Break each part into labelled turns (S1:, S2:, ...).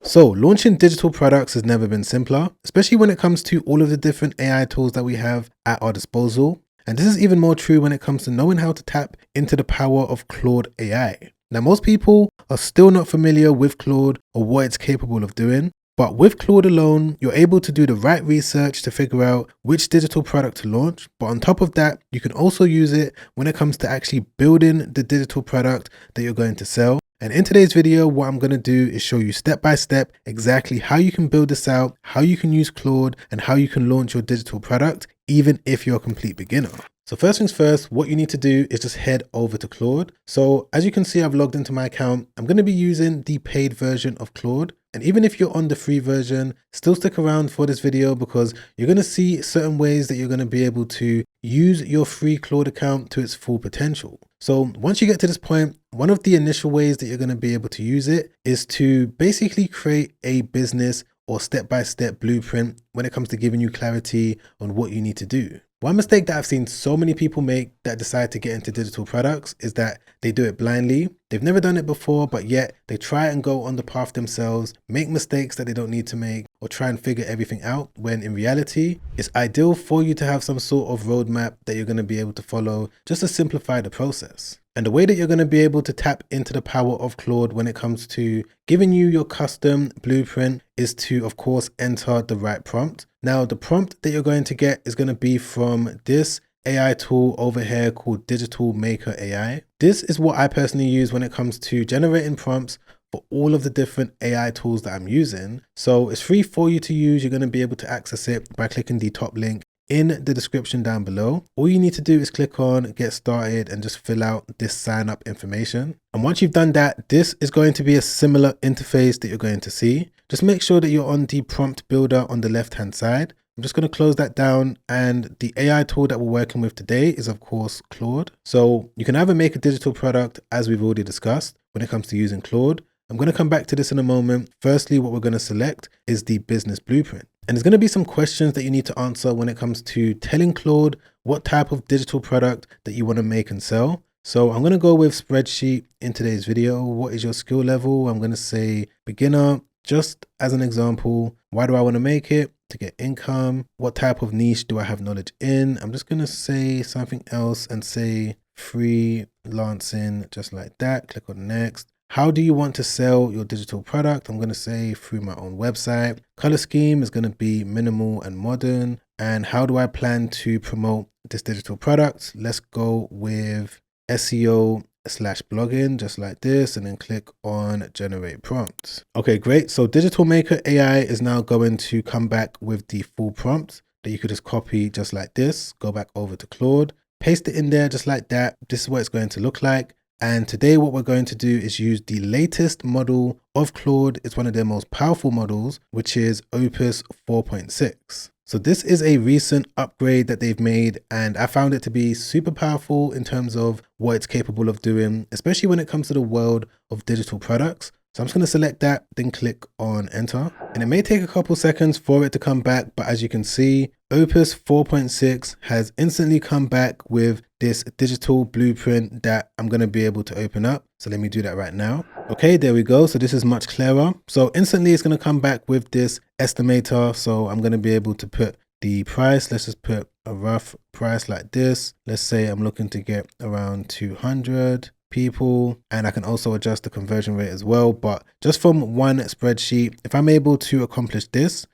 S1: So launching digital products has never been simpler, especially when it comes to all of the different AI tools that we have at our disposal. And this is even more true when it comes to knowing how to tap into the power of Claude AI. Now, most people are still not familiar with Claude or what it's capable of doing, but with Claude alone, you're able to do the right research to figure out which digital product to launch. But on top of that, you can also use it when it comes to actually building the digital product that you're going to sell. And in today's video, what I'm going to do is show you step by step exactly how you can build this out, how you can use Claude, and how you can launch your digital product, even if you're a complete beginner. So first things first, what you need to do is just head over to Claude. So as you can see, I've logged into my account. I'm going to be using the paid version of Claude. And even if you're on the free version, still stick around for this video because you're going to see certain ways that you're going to be able to use your free Claude account to its full potential. So once you get to this point, one of the initial ways that you're going to be able to use it is to basically create a business or step-by-step blueprint when it comes to giving you clarity on what you need to do. One mistake that I've seen so many people make that decide to get into digital products is that they do it blindly. They've never done it before, but yet they try and go on the path themselves, make mistakes that they don't need to make, or try and figure everything out, when in reality, it's ideal for you to have some sort of roadmap that you're going to be able to follow just to simplify the process. And the way that you're going to be able to tap into the power of Claude when it comes to giving you your custom blueprint is to, of course, enter the right prompt. Now, the prompt that you're going to get is going to be from this AI tool over here called Digital Maker AI. This is what I personally use when it comes to generating prompts for all of the different AI tools that I'm using. So it's free for you to use. You're going to be able to access it by clicking the top link in the description down below. All you need to do is click on get started and just fill out this sign up information. And once you've done that, this is going to be a similar interface that you're going to see. Just make sure that you're on the prompt builder on the left hand side. I'm just going to close that down, and the AI tool that we're working with today is of course Claude. So you can either make a digital product, as we've already discussed when it comes to using Claude. I'm going to come back to this in a moment. Firstly, what we're going to select is the business blueprint. And there's going to be some questions that you need to answer when it comes to telling Claude what type of digital product that you want to make and sell. So I'm going to go with spreadsheet in today's video. What is your skill level? I'm going to say beginner, just as an example. Why do I want to make it? To get income. What type of niche do I have knowledge in? I'm just going to say something else and say freelancing, just like that. Click on next. How do you want to sell your digital product? I'm going to say through my own website. Color scheme is going to be minimal and modern. And how do I plan to promote this digital product? Let's go with SEO/blogging, just like this, and then click on generate prompts. Okay, great. So Digital Maker AI is now going to come back with the full prompt that you could just copy just like this. Go back over to Claude, paste it in there just like that. This is what it's going to look like. And today what we're going to do is use the latest model of Claude. It's one of their most powerful models, which is OPUS 4.6. So this is a recent upgrade that they've made, and I found it to be super powerful in terms of what it's capable of doing, especially when it comes to the world of digital products. So I'm just going to select that, then click on enter. And it may take a couple seconds for it to come back, but as you can see, OPUS 4.6 has instantly come back with this digital blueprint that I'm going to be able to open up. So let me do that right now. Okay, there we go. So this is much clearer. So instantly it's going to come back with this estimator. So I'm going to be able to put the price. Let's just put a rough price like this. Let's say I'm looking to get around 200 people, and I can also adjust the conversion rate as well. But just from one spreadsheet, if I'm able to accomplish this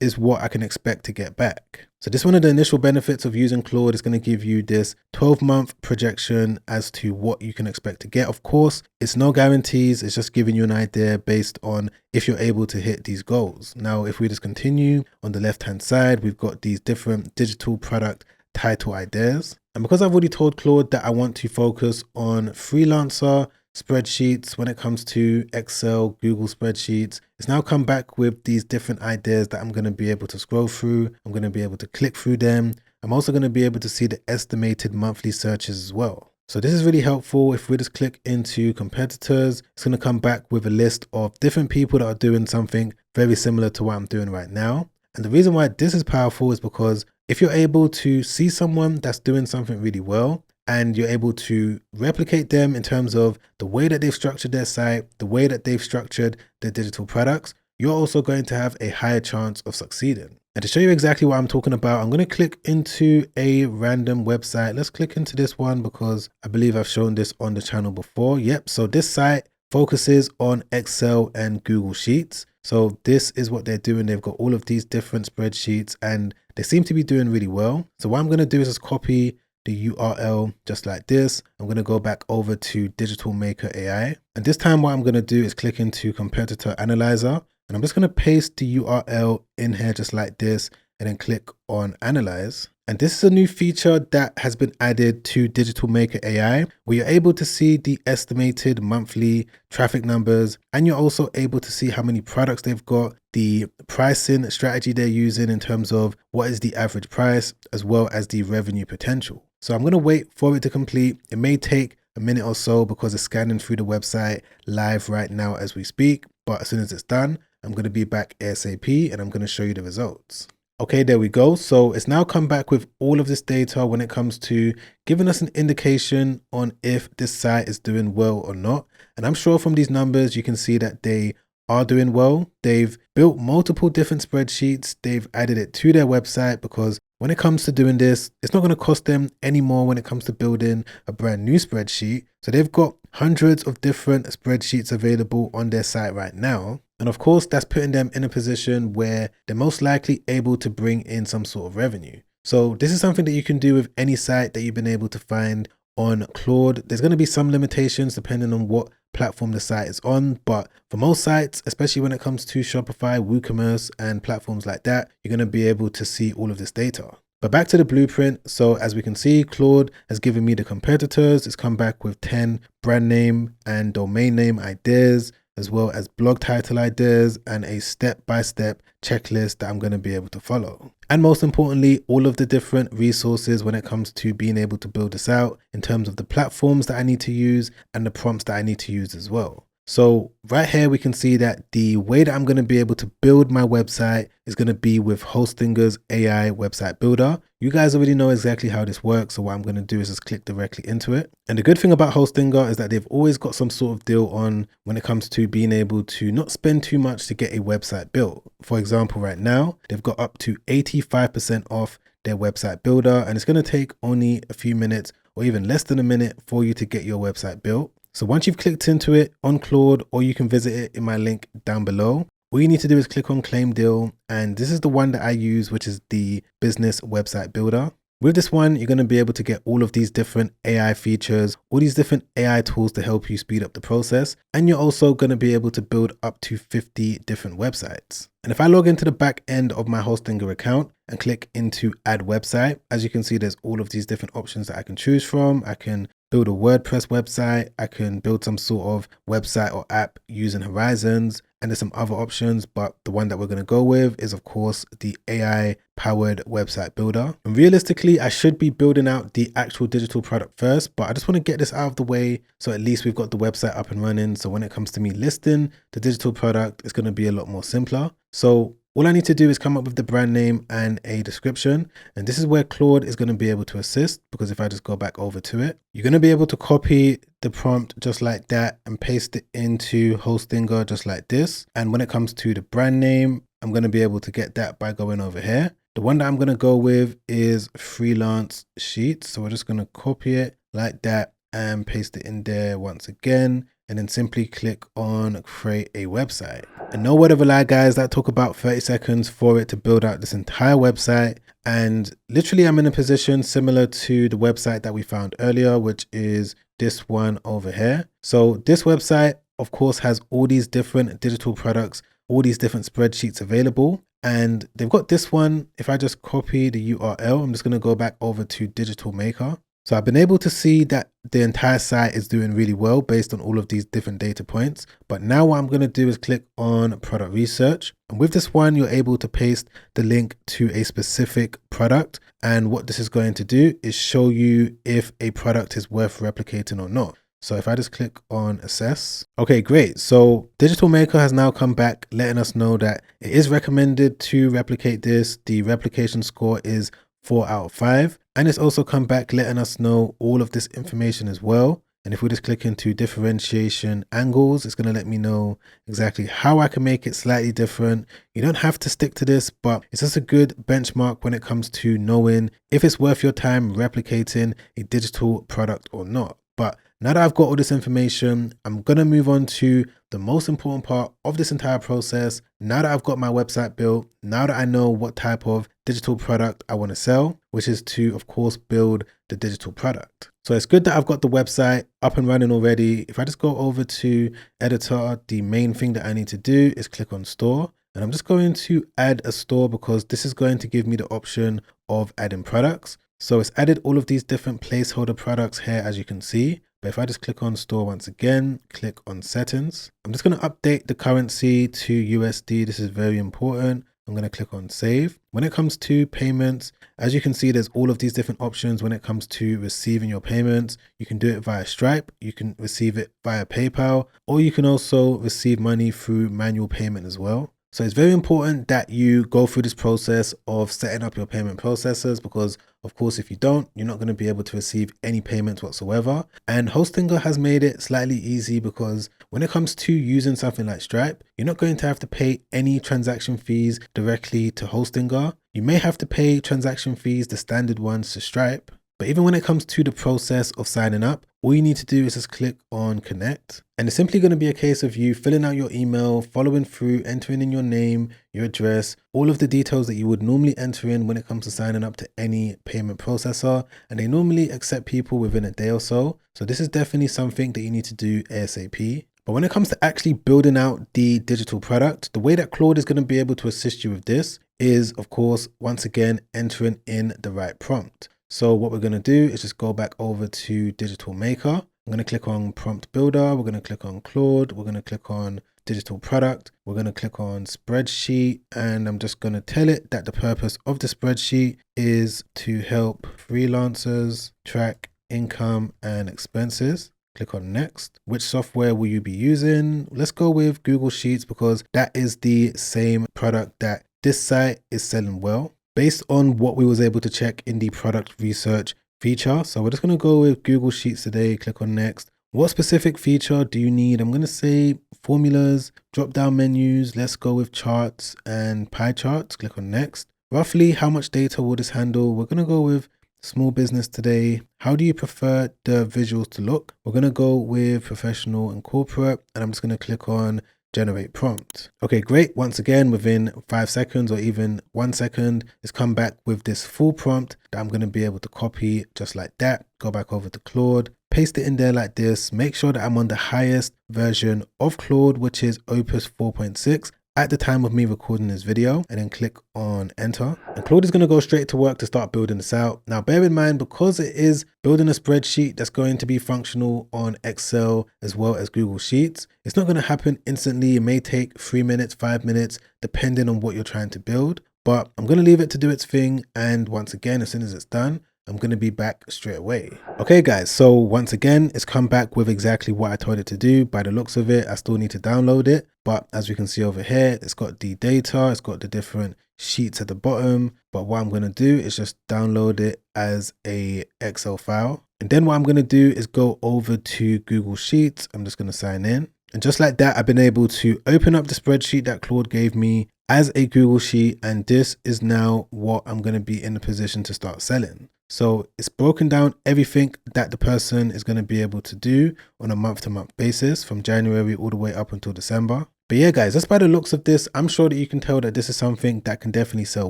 S1: is what I can expect to get back. So this is one of the initial benefits of using Claude. Is going to give you this 12-month projection as to what you can expect to get. Of course, it's no guarantees. It's just giving you an idea based on if you're able to hit these goals. Now, if we just continue on the left-hand side, we've got these different digital product title ideas. And because I've already told Claude that I want to focus on freelancer spreadsheets when it comes to Excel, Google spreadsheets, it's now come back with these different ideas that I'm going to be able to scroll through. I'm going to be able to click through them. I'm also going to be able to see the estimated monthly searches as well. So this is really helpful. If we just click into competitors, it's going to come back with a list of different people that are doing something very similar to what I'm doing right now. And the reason why this is powerful is because if you're able to see someone that's doing something really well, and you're able to replicate them in terms of the way that they've structured their site, the way that they've structured their digital products, you're also going to have a higher chance of succeeding. And to show you exactly what I'm talking about, I'm going to click into a random website. Let's click into this one because I believe I've shown this on the channel before. Yep. So this site focuses on Excel and Google Sheets. So this is what they're doing. They've got all of these different spreadsheets and they seem to be doing really well. So what I'm going to do is just copy the URL just like this. I'm going to go back over to Digital Maker AI. And this time what I'm going to do is click into Competitor Analyzer. And I'm just going to paste the URL in here just like this and then click on Analyze. And this is a new feature that has been added to Digital Maker AI, where you're able to see the estimated monthly traffic numbers, and you're also able to see how many products they've got, the pricing strategy they're using in terms of what is the average price, as well as the revenue potential. So I'm going to wait for it to complete. It may take a minute or so because it's scanning through the website live right now as we speak. But as soon as it's done, I'm going to be back ASAP and I'm going to show you the results. Okay, there we go. So it's now come back with all of this data when it comes to giving us an indication on if this site is doing well or not. And I'm sure from these numbers, you can see that they are doing well. They've built multiple different spreadsheets. They've added it to their website because when it comes to doing this, it's not going to cost them any more when it comes to building a brand new spreadsheet. So they've got hundreds of different spreadsheets available on their site right now. And of course, that's putting them in a position where they're most likely able to bring in some sort of revenue. So this is something that you can do with any site that you've been able to find on Claude. There's going to be some limitations depending on what platform the site is on, but for most sites, especially when it comes to Shopify, WooCommerce and platforms like that, you're going to be able to see all of this data. But back to the blueprint. So as we can see, Claude has given me the competitors. It's come back with 10 brand name and domain name ideas, as well as blog title ideas and a step-by-step checklist that I'm going to be able to follow. And most importantly, all of the different resources when it comes to being able to build this out in terms of the platforms that I need to use and the prompts that I need to use as well. So right here, we can see that the way that I'm going to be able to build my website is going to be with Hostinger's AI website builder. You guys already know exactly how this works. So what I'm going to do is just click directly into it. And the good thing about Hostinger is that they've always got some sort of deal on when it comes to being able to not spend too much to get a website built. For example, right now, they've got up to 85% off their website builder. And it's going to take only a few minutes or even less than a minute for you to get your website built. So once you've clicked into it on Claude, or you can visit it in my link down below, all you need to do is click on claim deal. And this is the one that I use, which is the business website builder. With this one, you're going to be able to get all of these different AI features, all these different AI tools to help you speed up the process. And you're also going to be able to build up to 50 different websites. And if I log into the back end of my Hostinger account and click into add website, as you can see, there's all of these different options that I can choose from. I can build a WordPress website. I can build some sort of website or app using Horizons, and there's some other options, but the one that we're going to go with is of course the AI powered website builder. And realistically, I should be building out the actual digital product first, but I just want to get this out of the way. So at least we've got the website up and running. So when it comes to me listing the digital product, it's going to be a lot more simpler. So all I need to do is come up with the brand name and a description. And this is where Claude is going to be able to assist, because if I just go back over to it, you're going to be able to copy the prompt just like that and paste it into Hostinger just like this. And when it comes to the brand name, I'm going to be able to get that by going over here. The one that I'm going to go with is freelance sheets. So we're just going to copy it like that and paste it in there once again. And then simply click on create a website. And no word of a lie, guys, that took about 30 seconds for it to build out this entire website. And literally I'm in a position similar to the website that we found earlier, which is this one over here. So this website, of course, has all these different digital products, all these different spreadsheets available. And they've got this one. If I just copy the URL, I'm just going to go back over to Digital Maker. So I've been able to see that the entire site is doing really well based on all of these different data points. But now what I'm going to do is click on product research. And with this one, you're able to paste the link to a specific product. And what this is going to do is show you if a product is worth replicating or not. So if I just click on assess, okay, great. So Digital Maker has now come back letting us know that it is recommended to replicate this. The replication score is 4 out of 5. And it's also come back letting us know all of this information as well. And if we just click into differentiation angles, it's going to let me know exactly how I can make it slightly different. You don't have to stick to this, but it's just a good benchmark when it comes to knowing if it's worth your time replicating a digital product or not. But now that I've got all this information, I'm going to move on to the most important part of this entire process. Now that I've got my website built, now that I know what type of digital product I want to sell, which is to, of course, build the digital product. So it's good that I've got the website up and running already. If I just go over to editor, the main thing that I need to do is click on store. And I'm just going to add a store because this is going to give me the option of adding products. So it's added all of these different placeholder products here, as you can see. But if I just click on store once again, click on settings, I'm just going to update the currency to USD. This is very important. I'm going to click on save. When it comes to payments, as you can see, there's all of these different options when it comes to receiving your payments. You can do it via Stripe, you can receive it via PayPal, or you can also receive money through manual payment as well. So it's very important that you go through this process of setting up your payment processors because, of course, if you don't, you're not going to be able to receive any payments whatsoever. And Hostinger has made it slightly easy because when it comes to using something like Stripe, you're not going to have to pay any transaction fees directly to Hostinger. You may have to pay transaction fees, the standard ones, to Stripe. But even when it comes to the process of signing up, all you need to do is just click on connect. And it's simply going to be a case of you filling out your email, following through, entering in your name, your address, all of the details that you would normally enter in when it comes to signing up to any payment processor. And they normally accept people within a day or so. So this is definitely something that you need to do ASAP. But when it comes to actually building out the digital product, the way that Claude is going to be able to assist you with this is, of course, once again, entering in the right prompt. So what we're going to do is just go back over to Digital Maker. I'm going to click on Prompt Builder. We're going to click on Claude. We're going to click on Digital Product. We're going to click on Spreadsheet. And I'm just going to tell it that the purpose of the spreadsheet is to help freelancers track income and expenses. Click on Next. Which software will you be using? Let's go with Google Sheets because that is the same product that this site is selling well, based on what we was able to check in the product research feature. So we're just going to go with Google Sheets today. Click on next. What specific feature do you need? I'm going to say formulas, drop down menus. Let's go with charts and pie charts. Click on next. Roughly how much data will this handle? We're going to go with small business today. How do you prefer the visuals to look? We're going to go with professional and corporate, and I'm just going to click on generate prompt. Okay, great. Once again, within 5 seconds or even 1 second, it's come back with this full prompt that I'm going to be able to copy just like that. Go back over to Claude, paste it in there like this. Make sure that I'm on the highest version of Claude, which is OPUS 4.6. at the time of me recording this video, and then click on enter. And Claude is going to go straight to work to start building this out. Now, bear in mind, because it is building a spreadsheet that's going to be functional on Excel as well as Google Sheets, it's not going to happen instantly. It may take 3 minutes, 5 minutes, depending on what you're trying to build. But I'm going to leave it to do its thing. And once again, as soon as it's done, I'm going to be back straight away. Okay, guys, so once again, it's come back with exactly what I told it to do. By the looks of it, I still need to download it. But as we can see over here, it's got the data, it's got the different sheets at the bottom. But what I'm going to do is just download it as a Excel file. And then what I'm going to do is go over to Google Sheets. I'm just going to sign in. And just like that, I've been able to open up the spreadsheet that Claude gave me as a Google Sheet. And this is now what I'm going to be in the position to start selling. So it's broken down everything that the person is going to be able to do on a month-to-month basis from January all the way up until December. But yeah, guys, just by the looks of this, I'm sure that you can tell that this is something that can definitely sell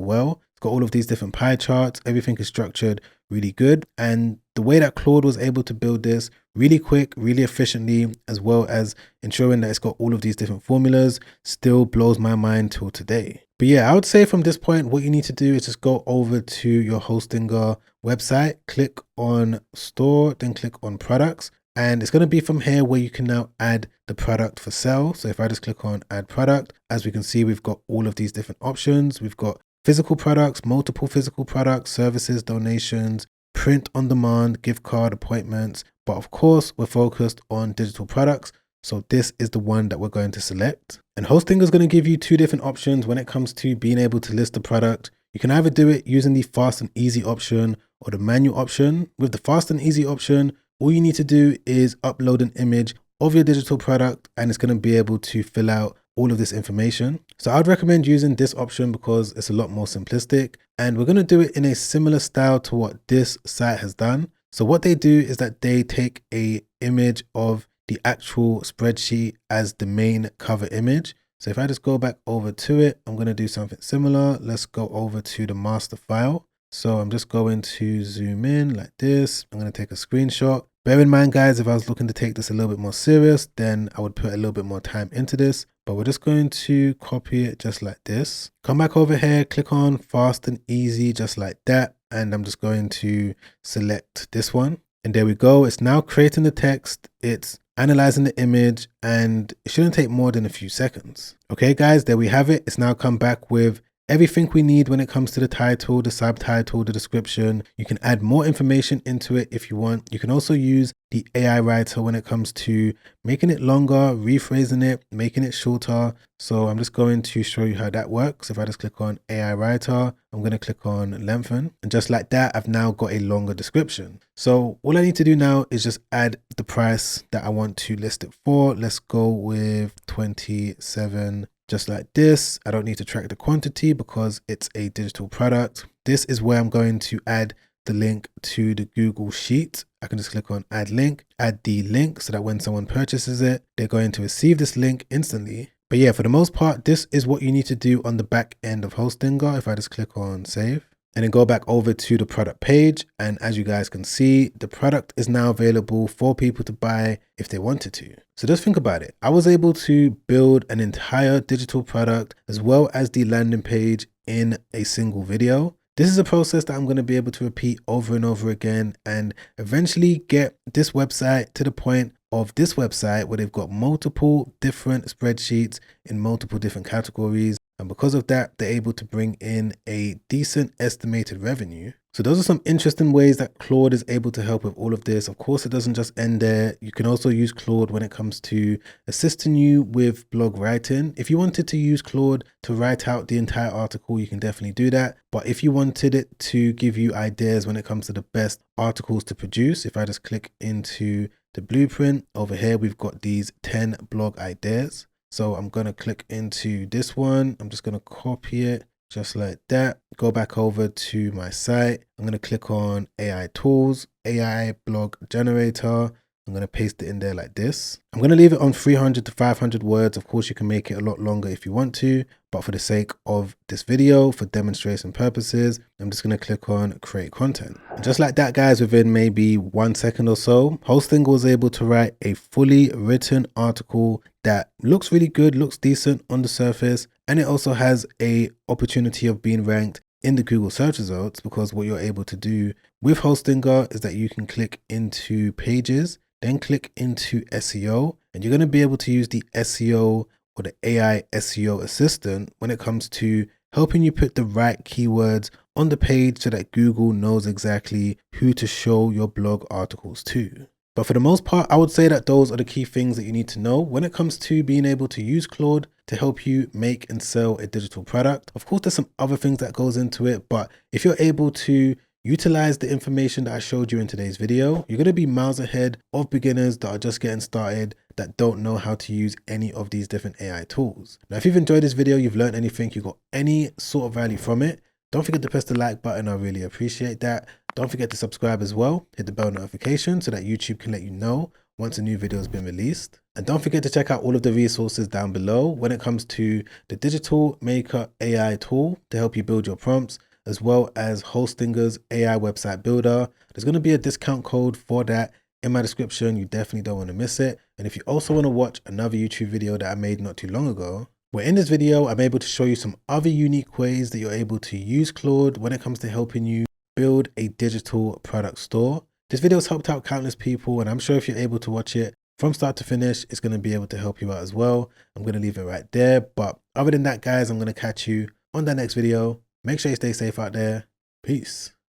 S1: well. It's got all of these different pie charts. Everything is structured really good. And the way that Claude was able to build this really quick, really efficiently, as well as ensuring that it's got all of these different formulas, still blows my mind till today. But yeah, I would say from this point, what you need to do is just go over to your Hostinger website, click on store, then click on products. And it's going to be from here where you can now add the product for sale. So if I just click on add product, as we can see, we've got all of these different options. We've got physical products, multiple physical products, services, donations, print on demand, gift card, appointments. But of course, we're focused on digital products. So this is the one that we're going to select. And Hostinger is going to give you two different options when it comes to being able to list the product. You can either do it using the fast and easy option or the manual option. With the fast and easy option, all you need to do is upload an image of your digital product and it's going to be able to fill out all of this information. So I'd recommend using this option because it's a lot more simplistic, and we're going to do it in a similar style to what this site has done. So what they do is that they take a image of the actual spreadsheet as the main cover image. So if I just go back over to it, I'm going to do something similar. Let's go over to the master file. So I'm just going to zoom in like this. I'm going to take a screenshot. Bear in mind, guys, if I was looking to take this a little bit more serious, then I would put a little bit more time into this. But we're just going to copy it just like this. Come back over here, click on fast and easy, just like that. And I'm just going to select this one. And there we go. It's now creating the text. It's analyzing the image, and it shouldn't take more than a few seconds. Okay, guys, there we have it. It's now come back with everything we need when it comes to the title, the subtitle, the description. You can add more information into it if you want. You can also use the AI writer when it comes to making it longer, rephrasing it, making it shorter. So I'm just going to show you how that works. If I just click on AI writer, I'm going to click on lengthen. And just like that, I've now got a longer description. So all I need to do now is just add the price that I want to list it for. Let's go with 27. Just like this. I don't need to track the quantity because it's a digital product. This is where I'm going to add the link to the Google Sheet. I can just click on add link, add the link so that when someone purchases it, they're going to receive this link instantly. But yeah, for the most part, this is what you need to do on the back end of Hostinger. If I just click on save and then go back over to the product page. And as you guys can see, the product is now available for people to buy if they wanted to. So just think about it. I was able to build an entire digital product as well as the landing page in a single video. This is a process that I'm going to be able to repeat over and over again and eventually get this website to the point of this website where they've got multiple different spreadsheets in multiple different categories. And because of that, they're able to bring in a decent estimated revenue. So those are some interesting ways that Claude is able to help with all of this. Of course, it doesn't just end there. You can also use Claude when it comes to assisting you with blog writing. If you wanted to use Claude to write out the entire article, you can definitely do that. But if you wanted it to give you ideas when it comes to the best articles to produce, if I just click into the blueprint over here, we've got these 10 blog ideas. So I'm going to click into this one. I'm just going to copy it just like that. Go back over to my site. I'm going to click on AI tools, AI blog generator. I'm going to paste it in there like this. I'm going to leave it on 300 to 500 words. Of course, you can make it a lot longer if you want to, but for the sake of this video, for demonstration purposes, I'm just going to click on create content. And just like that, guys, within maybe 1 second or so, Hosting was able to write a fully written article that looks really good, looks decent on the surface, and it also has a opportunity of being ranked in the Google search results, because what you're able to do with Hostinger is that you can click into pages, then click into SEO, and you're going to be able to use the SEO or the AI SEO assistant when it comes to helping you put the right keywords on the page so that Google knows exactly who to show your blog articles to. But for the most part, I would say that those are the key things that you need to know when it comes to being able to use Claude to help you make and sell a digital product. Of course, there's some other things that goes into it, but if you're able to utilize the information that I showed you in today's video, you're going to be miles ahead of beginners that are just getting started, that don't know how to use any of these different AI tools. Now, if you've enjoyed this video, you've learned anything, you got any sort of value from it, don't forget to press the like button. I really appreciate that. Don't forget to subscribe as well. Hit the bell notification so that YouTube can let you know once a new video has been released. And don't forget to check out all of the resources down below when it comes to the Digital Maker AI tool to help you build your prompts, as well as Hostinger's AI website builder. There's going to be a discount code for that in my description. You definitely don't want to miss it. And if you also want to watch another YouTube video that I made not too long ago, where in this video, I'm able to show you some other unique ways that you're able to use Claude when it comes to helping you build a digital product store. This video has helped out countless people, and I'm sure if you're able to watch it from start to finish, it's going to be able to help you out as well. I'm going to leave it right there. But other than that, guys, I'm going to catch you on that next video. Make sure you stay safe out there. Peace.